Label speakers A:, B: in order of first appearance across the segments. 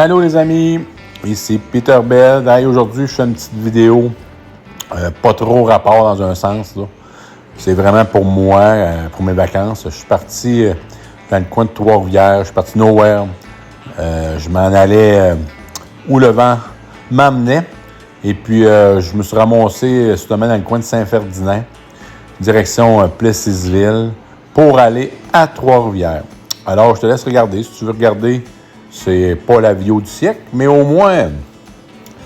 A: Allô les amis, ici Peter Bell. Hey, aujourd'hui, je fais une petite vidéo, pas trop rapport dans un sens. Là. C'est vraiment pour moi, pour mes vacances. Je suis parti dans le coin de Trois-Rivières, je suis parti nowhere. Je m'en allais où le vent m'emmenait. Et puis, je me suis ramassé justement dans le coin de Saint-Ferdinand, direction Plessisville, pour aller à Trois-Rivières. Alors, je te laisse regarder. Si tu veux regarder, c'est pas la vidéo du siècle, mais au moins,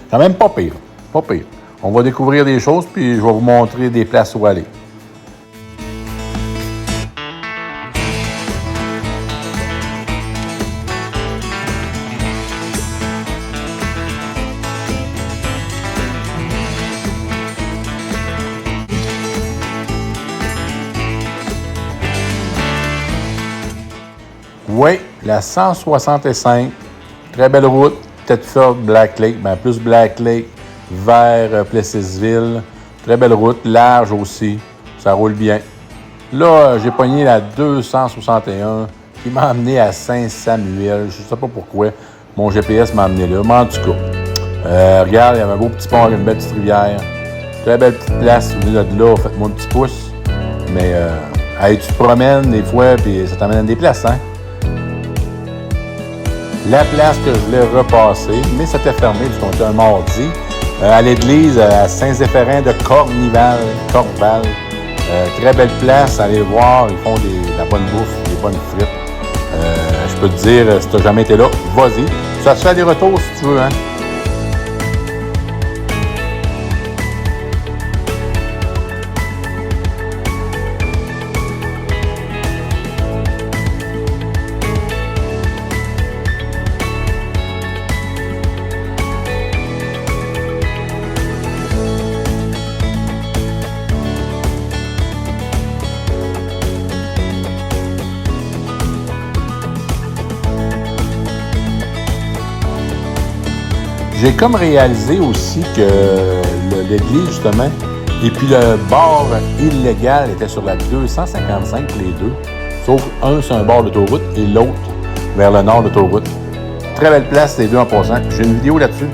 A: quand même pas pire. Pas pire. On va découvrir des choses, puis je vais vous montrer des places où aller. Oui, la 165, très belle route, Thetford, Black Lake, bien plus Black Lake vers Plessisville. Très belle route, large aussi, ça roule bien. Là, j'ai pogné la 261 qui m'a amené à Saint-Samuel. Je ne sais pas pourquoi mon GPS m'a amené là, mais en tout cas, regarde, il y avait un beau petit pont, une belle petite rivière. Très belle petite place, vous venez de là, faites-moi un petit pouce. Mais, hey, tu te promènes des fois, puis ça t'amène à des places, hein? La place que je voulais repasser, mais c'était fermé, puisqu'on était un mardi, à l'église à Saint-Zéphirin de Corval. Très belle place, allez voir, ils font de la bonne bouffe, des bonnes frites. Je peux te dire, si tu n'as jamais été là, vas-y. Ça se fait des retours si tu veux, hein. J'ai comme réalisé aussi que l'église, justement, et puis le bar illégal était sur la 255, les deux. Sauf un sur un bord d'autoroute et l'autre vers le nord de l'autoroute. Très belle place, les deux en passant. J'ai une vidéo là-dessus.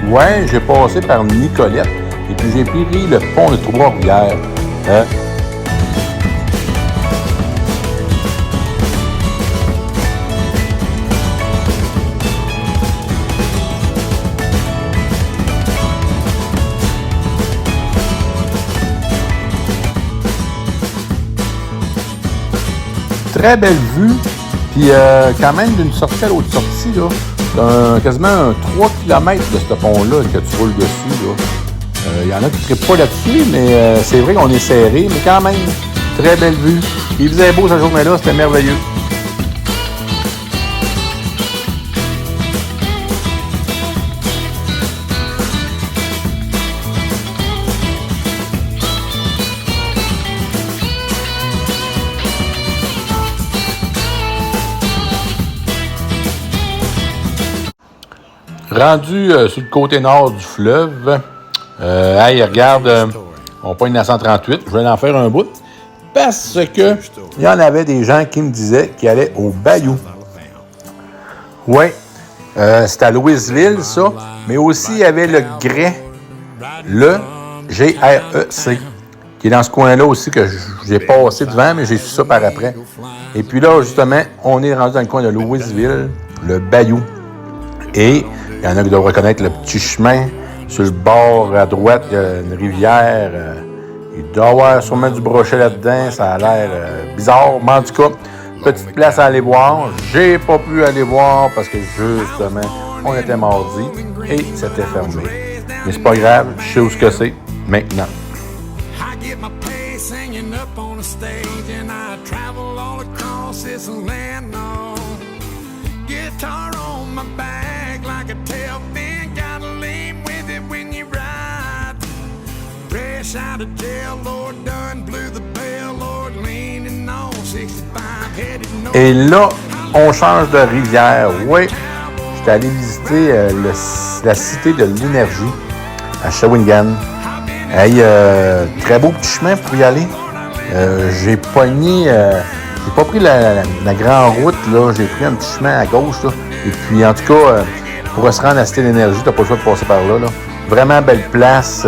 A: Ouais, j'ai passé par Nicolette et puis j'ai pris le pont de Trois-Rivières. Très belle vue, puis quand même d'une sortie à l'autre sortie, là. Quasiment 3 km de ce pont-là que tu roules dessus. Il y en a qui ne trippent pas là-dessus, mais c'est vrai qu'on est serré, mais quand même, très belle vue. Il faisait beau cette journée-là, c'était merveilleux. Rendu sur le côté nord du fleuve, hey, regarde, on pogne la 138, je vais en faire un bout, parce que il y en avait des gens qui me disaient qu'ils allaient au Bayou. Oui, c'est à Louisville, ça, mais aussi il y avait le Grec, le G-R-E-C, qui est dans ce coin-là aussi, que j'ai passé devant, mais j'ai su ça par après. Et puis là, justement, on est rendu dans le coin de Louisville, le Bayou. Et il y en a qui doivent reconnaître le petit chemin. Sur le bord à droite, il y a une rivière. Il doit y avoir sûrement du brochet là-dedans. Ça a l'air bizarre. Mais en tout cas, petite place à aller voir. J'ai pas pu aller voir parce que justement, on était mardi et c'était fermé. Mais c'est pas grave, je sais où ce que c'est maintenant.
B: Out of jail, Lord, done blew the bell, Lord, leaning
A: Et là, on change de rivière. Oui, j'étais allé visiter la cité de l'énergie à Shawinigan. Hey, très beau petit chemin pour y aller. J'ai pas pris la grande route, là. J'ai pris un petit chemin à gauche, là. Et puis, en tout cas, pour se rendre à la cité de l'énergie, t'as pas le choix de passer par là, là. Vraiment belle place.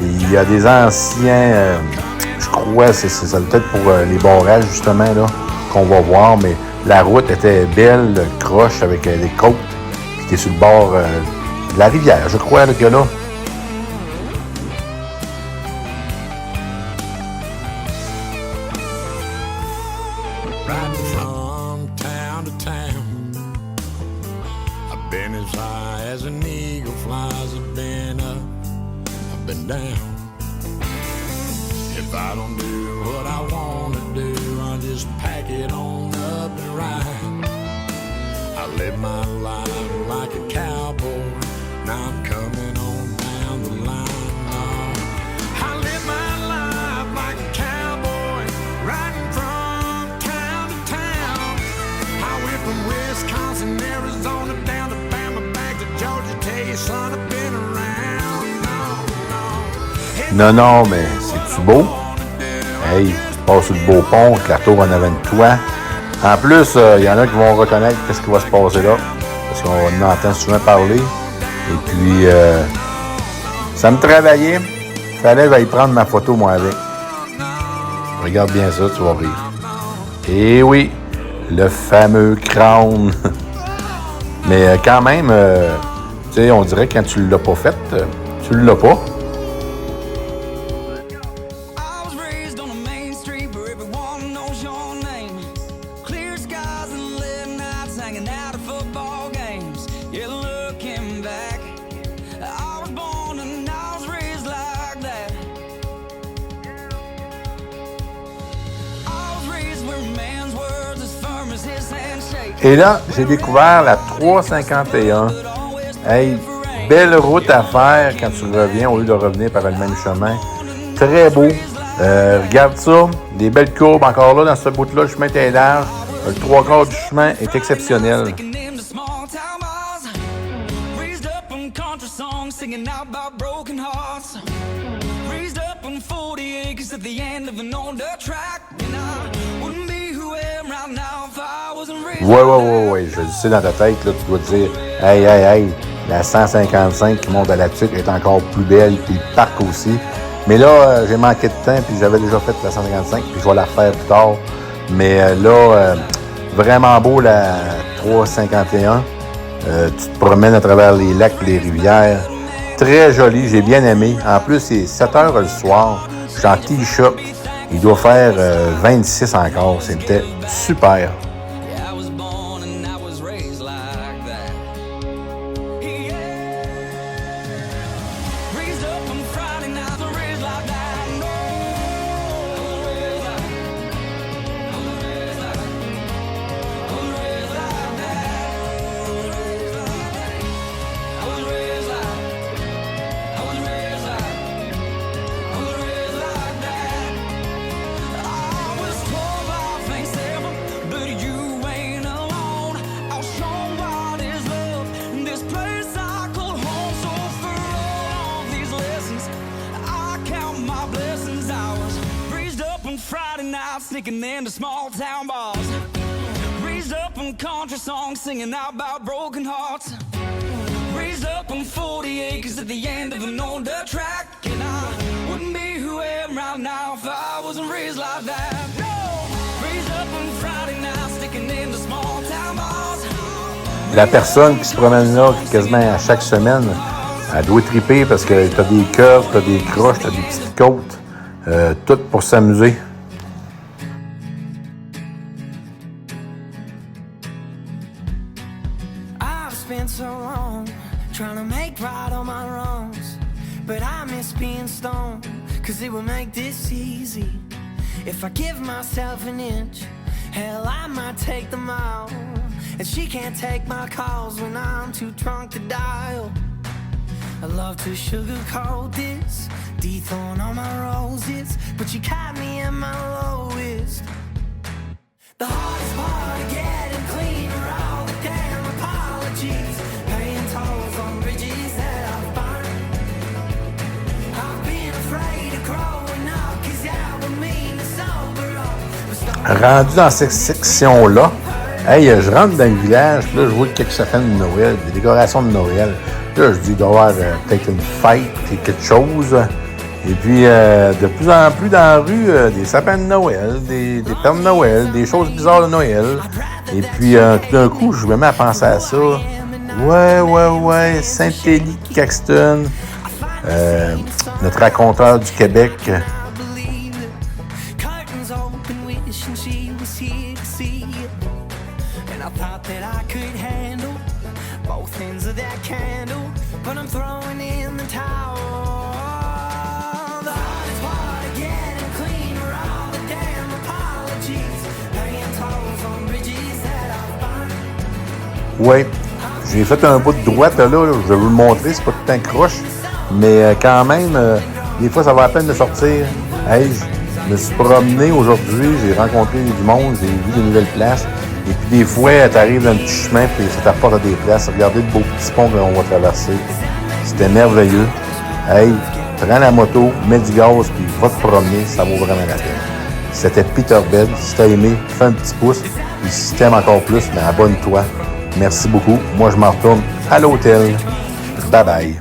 A: Il y a des anciens, je crois, ça doit être pour les barrages, justement, là, qu'on va voir. Mais la route était belle, croche, avec des côtes. Puis t'es sur le bord de la rivière, je crois, là, qu'il y a là. Non, mais c'est-tu beau? Hey, tu passes sur le beau pont, avec la tour en avant de toi. En plus, il y en a qui vont reconnaître qu'est-ce qui va se passer là, parce qu'on en entend souvent parler. Et puis, ça me travaillait. Fallait que j'aille prendre ma photo, moi, avec. Regarde bien ça, tu vas rire. Et oui, le fameux crâne. Mais quand même, tu sais, on dirait que quand tu l'as pas fait, tu l'as pas. Et là, j'ai découvert la 351. Hey, belle route à faire quand tu reviens au lieu de revenir par le même chemin. Très beau. Regarde ça. Des belles courbes encore là dans ce bout-là. Le chemin est large. Le 3/4 du chemin est exceptionnel. Ouais, je le sais dans ta tête, là, tu dois te dire, hey, la 155 qui monte à la tuque est encore plus belle, puis le parc aussi. Mais là, j'ai manqué de temps, puis j'avais déjà fait la 155, puis je vais la refaire plus tard. Mais là, vraiment beau la 351. Tu te promènes à travers les lacs, les rivières. Très joli, j'ai bien aimé. En plus, c'est 7 heures le soir. Je suis en t-shirt. Il doit faire 26 encore. C'était super.
B: Sneaking into small town bars, raised up on country songs, singing out about broken hearts. Raised up on 40 acres at the end of an old dirt track, and I wouldn't be who I am right now if I wasn't raised like that. No, raised up on Friday night, sneaking into small town bars.
A: La personne qui se promène là quasiment à chaque semaine, elle doit triper parce que t'as des curves, t'as des croches, t'as des petites côtes, tout pour s'amuser.
B: Spent so long trying to make right all my wrongs, but I miss being stoned, cause it would make this easy. If I give myself an inch, hell, I might take the mile. And she can't take my calls when I'm too drunk to dial. I love to sugarcoat this, dethorn all my roses, but you caught me at my lowest. The hardest part of getting clean are all the damn apologies, paying tolls on bridges that I've burned. I've been afraid of growing up, 'cause yeah, we're mean to sober up.
A: Rendu dans cette section-là, hey, je rentre dans le village, puis là, je vois quelques sapins de Noël, des décorations de Noël. Là, je dis, il doit y avoir peut-être une fête, quelque chose. Et puis, de plus en plus dans la rue, des sapins de Noël, des pères de Noël, des choses bizarres de Noël. Et puis, tout d'un coup, je me mets à penser à ça. Ouais, Saint-Élie-Caxton, notre raconteur du Québec. Oui, j'ai fait un bout de droite là, je vais vous le montrer, c'est pas tout un croche, mais quand même, des fois ça va la peine de sortir. Hey, je me suis promené aujourd'hui, j'ai rencontré du monde, j'ai vu des nouvelles places, et puis des fois, tu arrives dans un petit chemin, puis ça t'apporte à des places. Regardez le beau petit pont qu'on va traverser. C'était merveilleux. Hey, prends la moto, mets du gaz, puis va te promener, ça vaut vraiment la peine. C'était Peter Bed. Si t'as aimé, fais un petit pouce, puis si t'aimes encore plus, ben abonne-toi. Merci beaucoup. Moi, je m'en retourne à l'hôtel. Bye bye.